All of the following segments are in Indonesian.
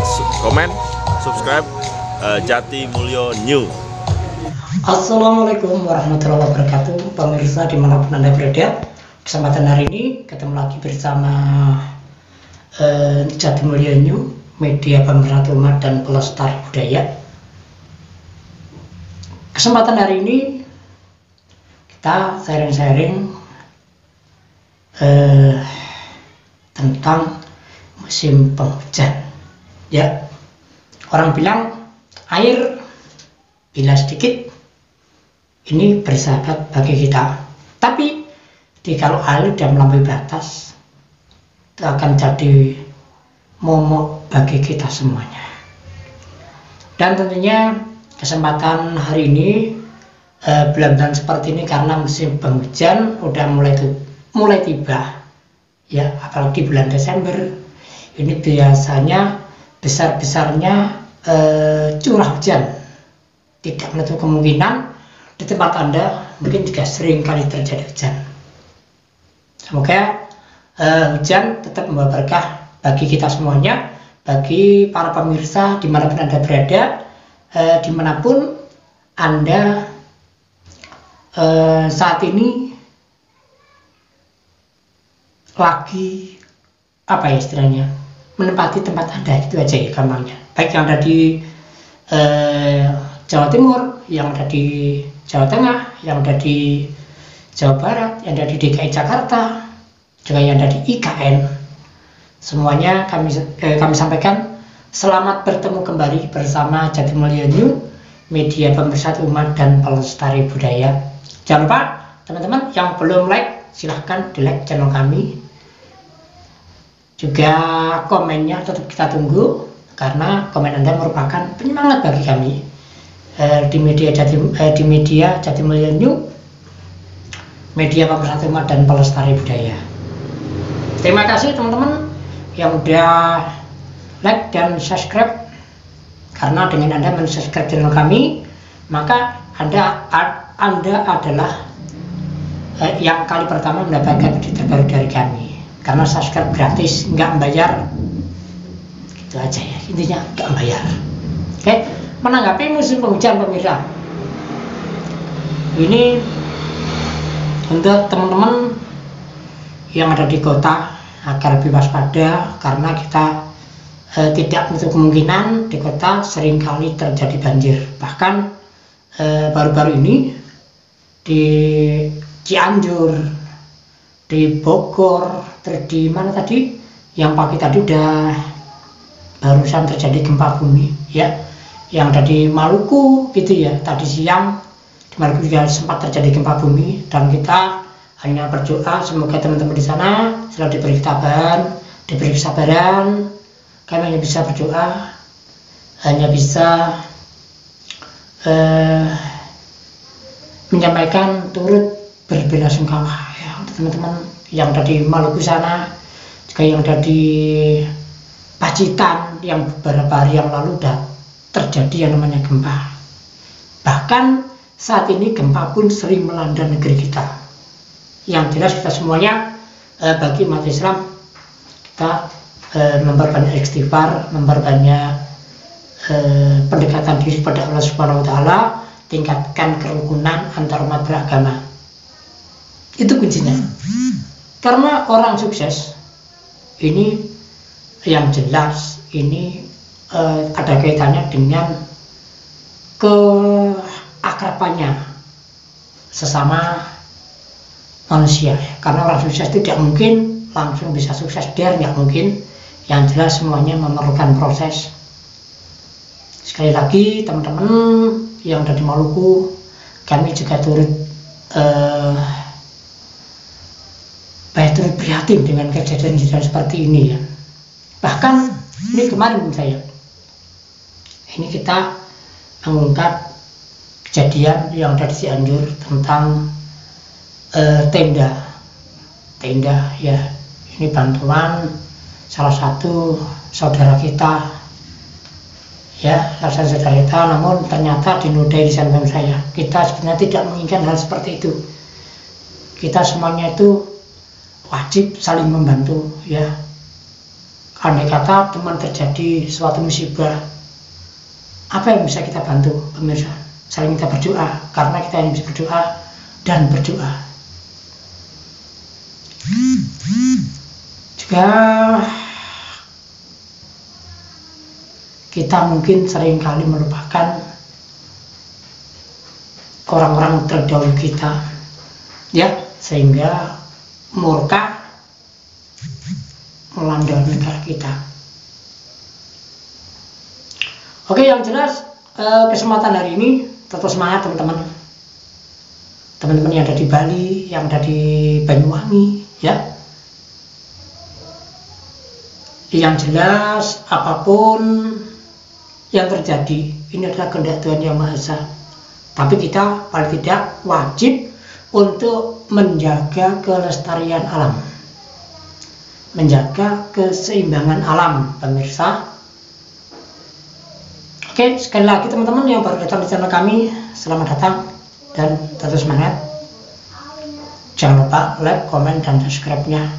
komen, subscribe Jati Mulyo New. Assalamualaikum warahmatullahi wabarakatuh, pemirsa dimanapun Anda berada. Kesempatan hari ini ketemu lagi bersama Jati Mulyo New, media pemersatu umat dan pelestari budaya. Kesempatan hari ini kita sharing-sharing tentang musim penghujan. Ya, orang bilang air bila sedikit ini bersahabat bagi kita, tapi kalau air sudah melampaui batas itu akan jadi momok bagi kita semuanya. Dan tentunya kesempatan hari ini bulan-bulan seperti ini karena musim penghujan udah mulai tiba ya, apalagi bulan Desember ini biasanya besar-besarnya curah hujan. Tidak menutup kemungkinan di tempat Anda mungkin juga sering kali terjadi hujan. Semoga hujan tetap membawa berkah bagi kita semuanya, bagi para pemirsa dimanapun Anda berada, dimanapun Anda saat ini lagi apa ya istilahnya, menempati tempat Anda, itu aja ya gampangnya. Baik yang ada di Jawa Timur, yang ada di Jawa Tengah, yang ada di Jawa Barat, yang ada di DKI Jakarta, juga yang ada di IKN, semuanya kami sampaikan selamat bertemu kembali bersama Jati Mulyo New, media pemersatu umat dan pelestari budaya. Jangan lupa teman-teman yang belum like, silahkan di like channel kami. Juga komennya tetap kita tunggu, karena komen Anda merupakan penyemangat bagi kami di media Jati Mulyo New, media pemersatu umat dan pelestari budaya. Terima kasih teman-teman yang udah like dan subscribe, karena dengan Anda men-subscribe channel kami, maka Anda adalah yang kali pertama mendapatkan berita terbaru dari kami. Karena subscribe gratis, nggak membayar, gitu aja ya, intinya nggak membayar. Oke, menanggapi musim penghujan pemirsa, ini untuk teman-teman yang ada di kota agar lebih waspada, karena kita tidak menutup kemungkinan di kota seringkali terjadi banjir. Bahkan baru-baru ini di Cianjur, di Bogor, terus di mana tadi yang pagi tadi udah barusan terjadi gempa bumi ya, yang ada di Maluku gitu ya, tadi siang di Maluku juga sempat terjadi gempa bumi, dan kita hanya berdoa semoga teman-teman di sana selalu diberi kesabaran. Kami hanya bisa berdoa, hanya bisa menyampaikan turut berbelasungkawa ya untuk teman-teman yang ada di Maluku sana, juga yang ada di Pacitan yang beberapa hari yang lalu sudah terjadi yang namanya gempa. Bahkan saat ini gempa pun sering melanda negeri kita. Yang jelas kita semuanya bagi umat Islam, kita memperbanyak istighfar, memperbanyak pendekatan diri pada Allah Subhanahu wa Ta'ala, tingkatkan kerukunan antar umat beragama. Itu kuncinya. Karena orang sukses ini yang jelas ini ada kaitannya dengan keakrabannya sesama manusia. Karena orang sukses itu tidak mungkin langsung bisa sukses, dia nggak mungkin. Yang jelas semuanya memerlukan proses. Sekali lagi teman-teman yang ada di Maluku, kami juga turut turut prihatin dengan kejadian-kejadian seperti ini ya. Bahkan ini kemarin saya, ini kita mengungkap kejadian yang ada di Cianjur tentang tenda ya. Ini bantuan salah satu saudara kita ya, salah satu saudara kita, namun ternyata dinodai di samping saya. Kita sebenarnya tidak menginginkan hal seperti itu. Kita semuanya itu wajib saling membantu ya. andai kata teman terjadi suatu musibah, apa yang bisa kita bantu pemirsa? Saling kita berdoa, karena kita hanya bisa berdoa dan berdoa. Juga kita mungkin seringkali melupakan orang-orang terdahulu kita, ya, sehingga murka melanda negara kita. Oke, yang jelas kesempatan hari ini tetap semangat teman-teman. Teman-teman yang ada di Bali, yang ada di Banyuwangi, ya. Yang jelas apapun yang terjadi, ini adalah kehendak Tuhan Yang Maha Esa. Tapi kita paling tidak wajib untuk menjaga kelestarian alam, menjaga keseimbangan alam, pemirsa. Oke, sekali lagi teman-teman yang baru datang di channel kami, selamat datang dan tetap semangat. Jangan lupa like, komen, dan subscribe-nya.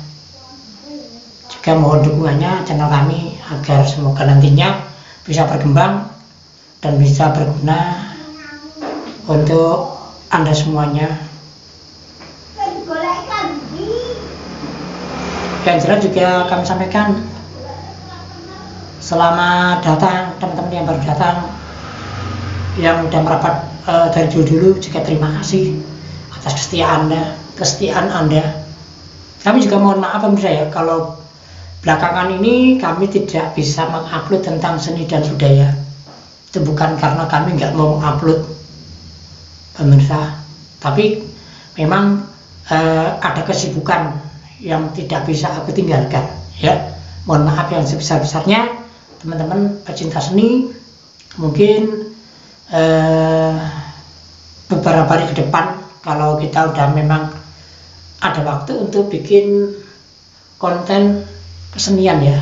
Juga mohon dukungannya channel kami agar semoga nantinya bisa berkembang dan bisa berguna untuk Anda semuanya. Yang jelas juga kami sampaikan selamat datang teman-teman yang baru datang, yang sudah merapat dari dulu juga terima kasih atas kesetiaan Anda. Kami juga mohon maaf pemirsa ya, kalau belakangan ini kami tidak bisa mengupload tentang seni dan budaya. Itu bukan karena kami nggak mau upload pemirsa, tapi memang ada kesibukan yang tidak bisa aku tinggalkan, ya. Mohon maaf yang sebesar-besarnya teman-teman pecinta seni. Mungkin beberapa hari ke depan kalau kita udah memang ada waktu untuk bikin konten kesenian, ya,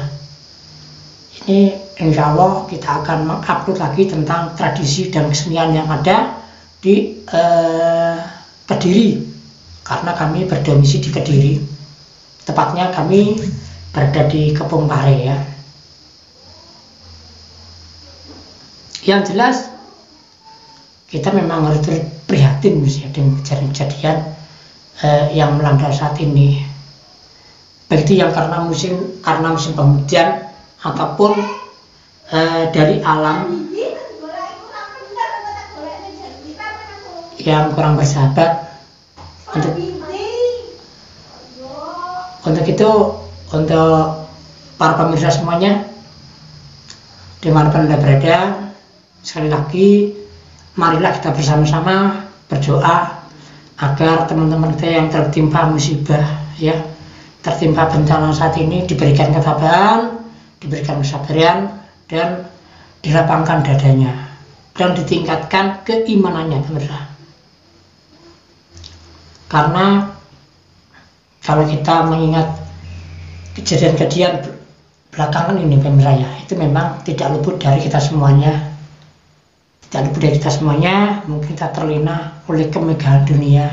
ini insya Allah kita akan mengupload lagi tentang tradisi dan kesenian yang ada di Kediri, karena kami berdomisili di Kediri, tepatnya kami berada di Kepung Pare, ya. Yang jelas kita memang harus prihatin dengan kejadian yang melanda saat ini, baik itu yang karena musim penghujan ataupun dari alam yang kurang bersahabat. Untuk itu, untuk para pemirsa semuanya dimanapun Anda berada, sekali lagi marilah kita bersama-sama berdoa agar teman-teman kita yang tertimpa musibah, ya, tertimpa bencana saat ini diberikan ketabahan, diberikan kesabaran, dan dilapangkan dadanya dan ditingkatkan keimanannya, pemirsa. Karena kalau kita mengingat kejadian-kejadian belakangan ini, pemirsa, ya, itu memang tidak luput dari kita semuanya. Tidak luput dari kita semuanya, mungkin kita terlena oleh kemegahan dunia.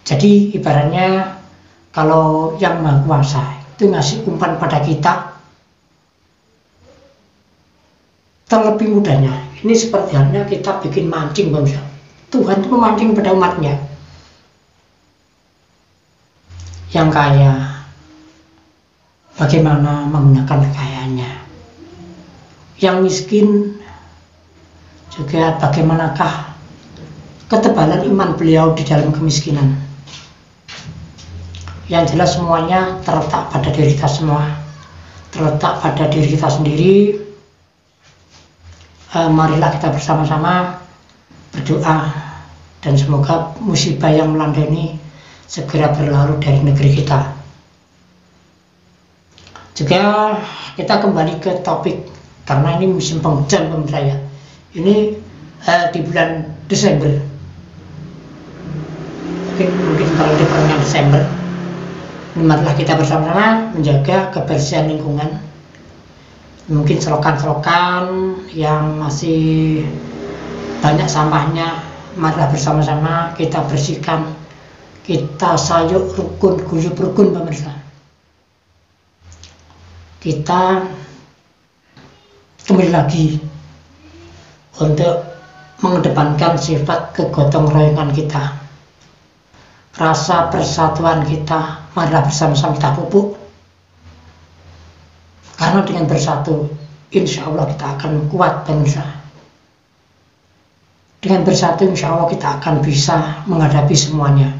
Jadi ibaratnya kalau Yang Maha Kuasa itu ngasih umpan pada kita, terlebih mudahnya ini seperti halnya kita bikin mancing, pemirsa. Tuhan itu memancing pada umatnya yang kaya, bagaimana menggunakan kekayaannya. Yang miskin juga bagaimanakah ketebalan iman beliau di dalam kemiskinan. Yang jelas semuanya terletak pada diri kita semua, terletak pada diri kita sendiri. Marilah kita bersama-sama berdoa dan semoga musibah yang melanda ini segera berlalu dari negeri kita. Juga kita kembali ke topik, karena ini musim penghujan, pemirsa, ya. Ini di bulan Desember, mungkin kalau di pertengahan Desember, marilah kita bersama-sama menjaga kebersihan lingkungan. Mungkin selokan-selokan yang masih banyak sampahnya, marilah bersama-sama kita bersihkan, kita sayuk rukun, guyup rukun, pemirsa. kita kembali lagi untuk mengedepankan sifat kegotong royongan kita, rasa persatuan kita. Marilah bersama-sama kita pupuk, karena dengan bersatu insya Allah kita akan kuat bangsa. Dengan bersatu insya Allah kita akan bisa menghadapi semuanya.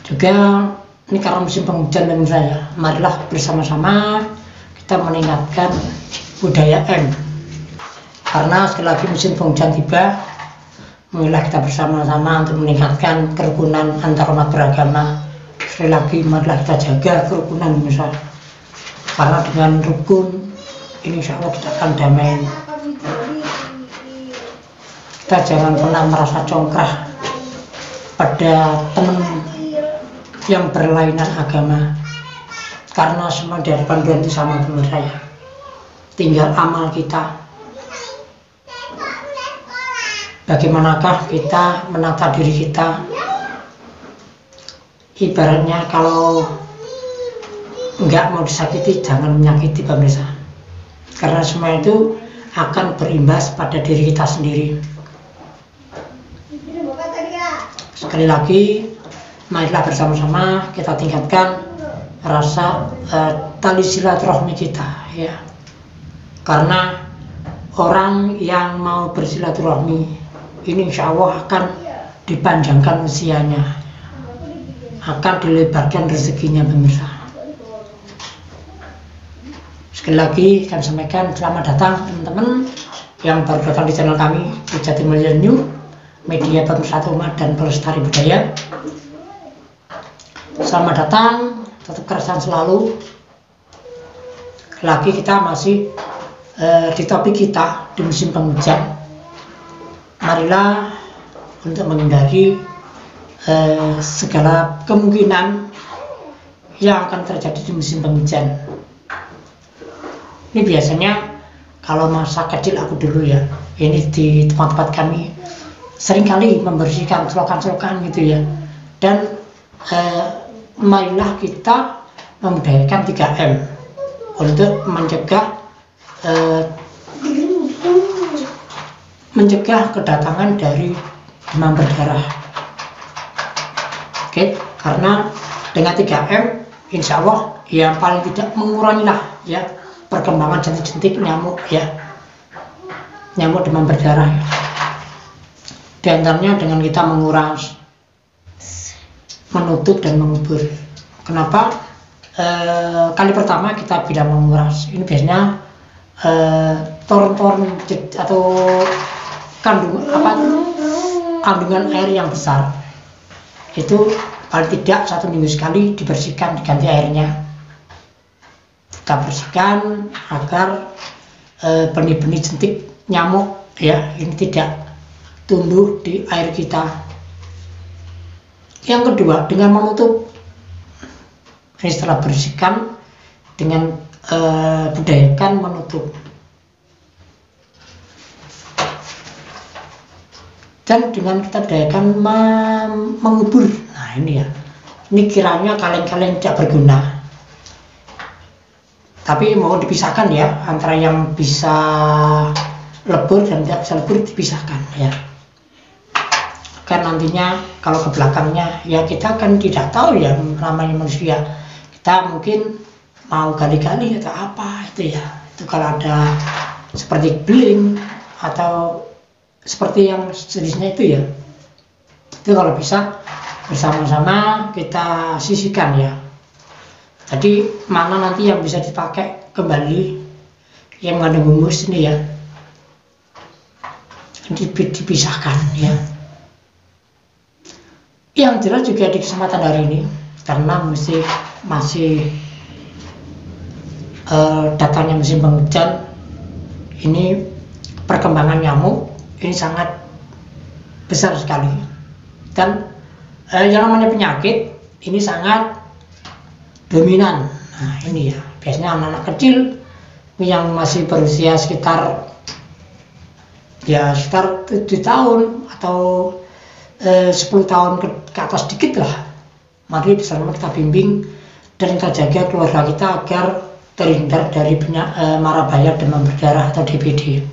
Juga ini karena musim penghujan pemirsa ya, marilah bersama-sama kita meningkatkan budaya M. Karena sekali lagi musim penghujan tiba, marilah kita bersama-sama untuk meningkatkan kerukunan antar umat beragama. Sekali lagi marilah kita jaga kerukunan pemirsa, karena dengan rukun ini insya Allah kita akan damai. Kita jangan pernah merasa congkrah pada teman yang berlainan agama, karena semua di hadapan Tuhan itu sama pemirsa ya. Tinggal amal kita, bagaimanakah kita menata diri kita. Ibaratnya kalau nggak mau disakiti, jangan menyakiti pemirsa, karena semua itu akan berimbas pada diri kita sendiri. Sekali lagi, marilah bersama-sama kita tingkatkan rasa tali silaturahmi kita ya. Karena orang yang mau bersilaturahmi ini insya Allah akan dipanjangkan usianya, akan dilebarkan rezekinya pemirsa. Sekali lagi kami sampaikan selamat datang teman-teman yang baru datang di channel kami di Jati Mulyo New, media pemersatu umat dan pelestari budaya. Selamat datang, tetap keresahan selalu. Lagi kita masih di topik kita di musim penghujan. Marilah untuk menghindari segala kemungkinan yang akan terjadi di musim penghujan. Ini biasanya kalau masa kecil aku dulu ya, ini di tempat-tempat kami seringkali membersihkan selokan-selokan gitu ya. Dan marilah kita membudayakan 3M untuk mencegah kedatangan dari demam berdarah. Oke, karena dengan 3M insya Allah ya paling tidak mengurangilah ya perkembangan jentik-jentik nyamuk ya, nyamuk demam berdarah ya. Di antaranya dengan kita menguras, menutup dan mengubur. Kenapa? Kali pertama kita tidak menguras. Ini biasanya toren-toren atau kandungan air yang besar. Itu paling tidak 1 minggu sekali dibersihkan, diganti airnya. Kita bersihkan agar benih-benih jentik nyamuk ya ini tidak tumbuh di air kita. Yang kedua, dengan menutup. Ini setelah bersihkan dengan budayakan menutup. Dan dengan kita budayakan mengubur. Nah ini ya, ini kiranya kaleng-kaleng tidak berguna, tapi mau dipisahkan ya, antara yang bisa lebur dan tidak bisa lebur dipisahkan ya. Kan nantinya kalau ke belakangnya ya kita kan tidak tahu ya, namanya manusia, kita mungkin mau gali-gali atau apa itu ya, itu kalau ada seperti beling atau seperti yang sejenisnya itu ya, itu kalau bisa bersama-sama kita sisihkan ya. Jadi mana nanti yang bisa dipakai kembali yang mengandung humus ini ya, dipisahkan ya. Yang jelas juga di kesempatan hari ini, karena masih datangnya musim penghujan, ini perkembangan nyamuk ini sangat besar sekali. Dan yang namanya penyakit ini sangat dominan. Nah ini ya, biasanya anak-anak kecil yang masih berusia sekitar 7 tahun atau 10 tahun ke atas dikit lah, mari bersama kita bimbing dan kita jaga keluarga kita agar terhindar dari mara bahaya demam berdarah atau DBD.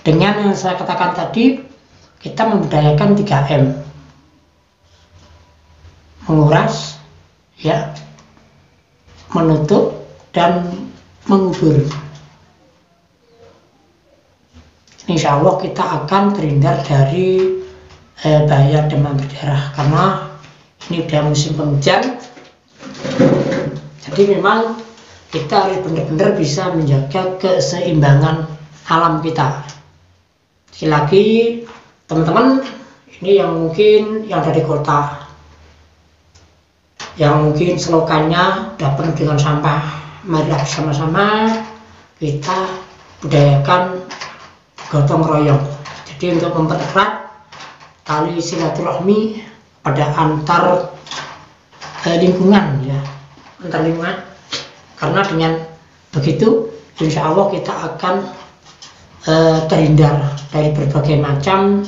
Dengan yang saya katakan tadi, kita membudayakan 3M, menguras, ya, menutup, dan mengubur. Insya Allah kita akan terhindar dari bahaya demam berdarah, karena ini udah musim penghujan. Jadi memang kita harus benar-benar bisa menjaga keseimbangan alam kita. Sekali lagi teman-teman, ini yang mungkin yang dari kota, yang mungkin selokannya udah penuh dengan sampah, marilah bersama-sama kita budayakan gotong royong. Jadi untuk mempererat tali silaturahmi pada antar lingkungan, ya, antar lingkungan, karena dengan begitu insya Allah kita akan terhindar dari berbagai macam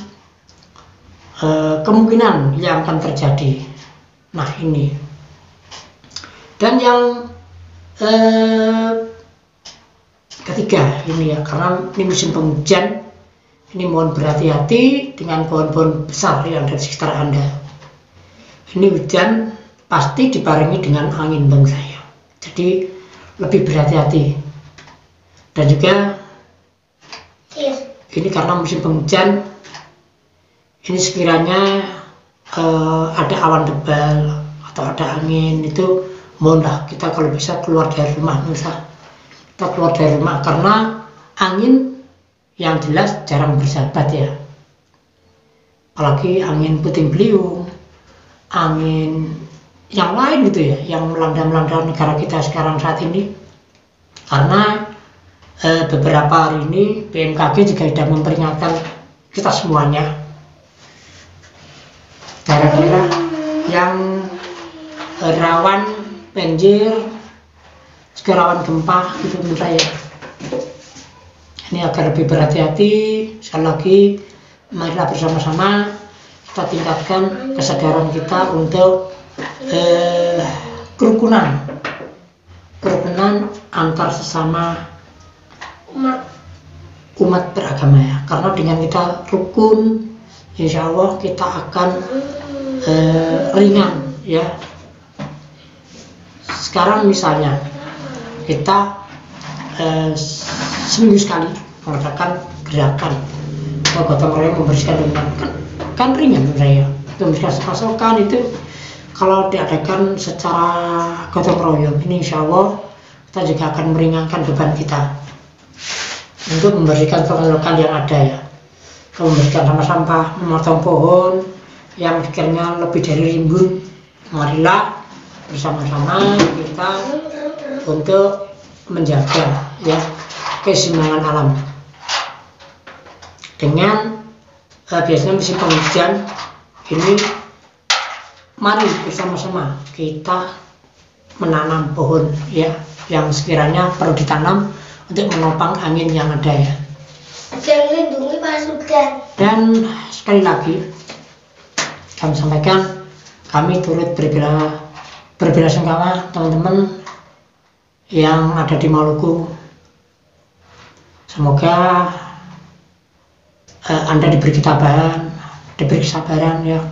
kemungkinan yang akan terjadi. Nah ini, dan yang ketiga ini, ya, karena ini musim penghujan, ini mohon berhati-hati dengan pohon-pohon besar yang ada di sekitar Anda. Ini hujan pasti dibarengi dengan angin, bang saya. Jadi lebih berhati-hati. Dan juga ini karena musim penghujan, ini sekiranya ada awan tebal atau ada angin, itu mohonlah kita kalau bisa keluar dari rumah, kita keluar dari rumah, karena angin yang jelas jarang bersahabat, ya, apalagi angin puting beliung, angin yang lain gitu, ya, yang melanda negara kita sekarang saat ini. Karena beberapa hari ini BMKG juga sudah memperingatkan kita semuanya, daerah-daerah yang rawan banjir, juga rawan gempa, gitu menurut saya. Ini agar lebih berhati-hati. Sekali lagi, marilah bersama-sama kita tingkatkan kesadaran kita untuk kerukunan antar sesama umat beragama, ya. Karena dengan kita rukun, insya Allah kita akan ringan, ya. Sekarang misalnya kita seminggu sekali mengadakan gerakan gotong royong membersihkan lingkungan, kan ringan menurut saya. Membersihkan pasokan itu kalau diadakan secara gotong royong, ini insya Allah kita juga akan meringankan beban kita untuk membersihkan lokal yang ada, ya. Membersihkan sampah-sampah, memotong pohon yang sekiranya lebih dari rimbun. Marilah bersama-sama kita untuk menjaga, ya, keseimbangan alam. Dengan biasanya musim penghujan ini, mari bersama-sama kita menanam pohon, ya, yang sekiranya perlu ditanam untuk menopang angin yang ada, ya. Melindungi pasukan. Dan sekali lagi kami sampaikan, kami turut berbelasungkawa teman-teman yang ada di Maluku. Semoga Anda diberi ketabahan, diberi kesabaran, ya,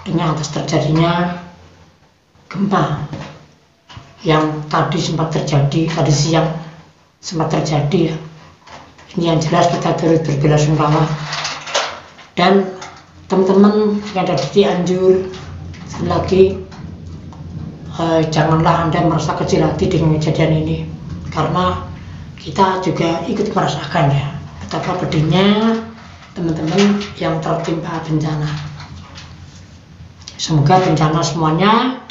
dengan atas terjadinya gempa yang tadi sempat terjadi, tadi siang sempat terjadi, ya. Ini yang jelas kita turut berbelasungkawa. Dan teman-teman yang ada di Cianjur, sekali lagi janganlah Anda merasa kecil hati dengan kejadian ini, karena kita juga ikut merasakan, ya, betapa pedihnya teman-teman yang tertimpa bencana. Semoga bencana semuanya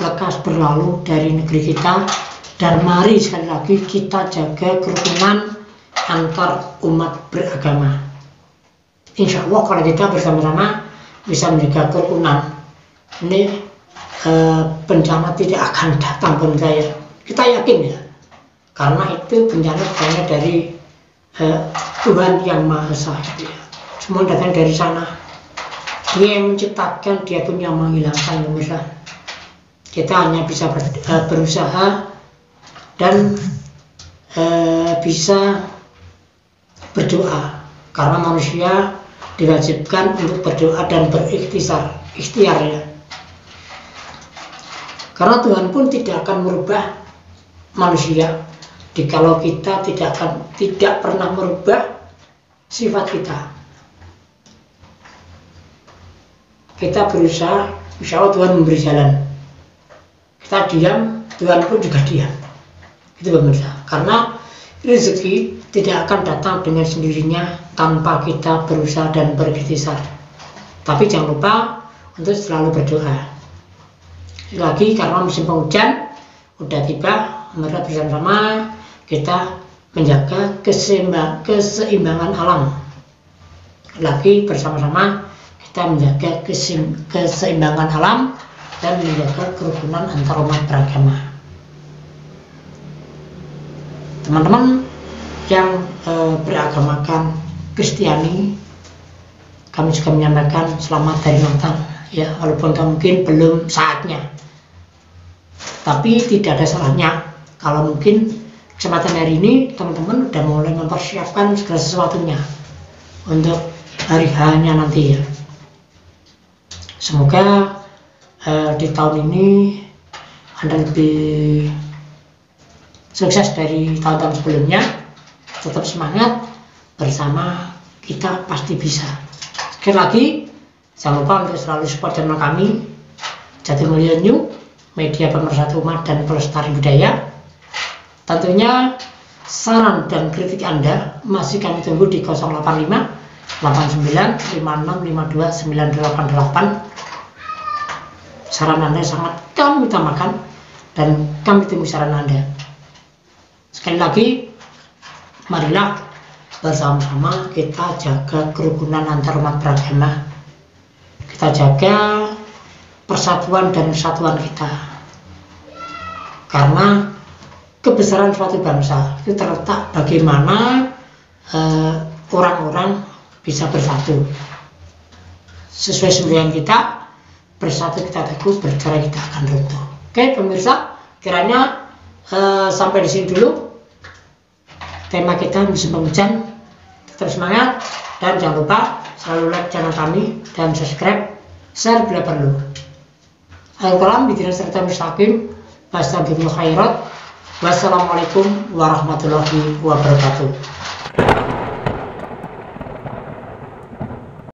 lekas berlalu dari negeri kita, dan mari sekali lagi kita jaga kerukunan antar umat beragama. Insya Allah kalau kita bersama-sama bisa menjaga kerukunan, ini bencana tidak akan datang pun saya. Kita yakin, ya, karena itu bencana bukannya dari Tuhan yang Maha Esa, ya. Semua datang dari sana. Dia yang menciptakan, dia pun yang menghilangkan, pemirsa. kita hanya bisa berusaha dan bisa berdoa, karena manusia diwajibkan untuk berdoa dan berikhtiar ya. Karena Tuhan pun tidak akan merubah manusia jikalau kita tidak pernah merubah sifat kita. Kita berusaha, insya Allah Tuhan memberi jalan. Kita diam, Tuhan pun juga diam. Itu pemirsa. Karena rezeki tidak akan datang dengan sendirinya tanpa kita berusaha dan berikhtiar. Tapi jangan lupa untuk selalu berdoa. Lagi karena musim penghujan udah tiba, mari bersama-sama kita menjaga keseimbangan alam. Lagi bersama-sama kita menjaga keseimbangan alam dan menjaga kerukunan antar umat beragama. Teman-teman yang beragamakan Kristiani, kami juga menyampaikan selamat dari Natal ya, walaupun mungkin belum saatnya, tapi tidak ada salahnya kalau mungkin kesempatan hari ini teman-teman udah mulai mempersiapkan segala sesuatunya untuk hari H-nya nanti ya. Semoga di tahun ini Anda lebih sukses dari tahun-tahun sebelumnya. Tetap semangat, bersama kita pasti bisa. Sekali lagi, jangan lupa untuk selalu support channel kami Jati Mulyo New, media pemersatu umat dan pelestari budaya. Tentunya saran dan kritik Anda masih kami tunggu di 085 89 56 52 988. Saran Anda sangat kami utamakan dan kami tunggu saran Anda. Sekali lagi, marilah bersama-sama kita jaga kerukunan antar umat beragama. Kita jaga persatuan dan kesatuan kita. Karena kebesaran suatu bangsa itu terletak bagaimana orang-orang bisa bersatu. Sesuai semboyan kita, bersatu kita teguh, bercerai kita akan runtuh. Oke pemirsa, kiranya sampai di sini dulu tema kita musim penghujan. Tetap semangat dan jangan lupa selalu like channel kami dan subscribe, share bila perlu. Al-Qalam bidinas serta mustaqim. Wassalamualaikum warahmatullahi wabarakatuh.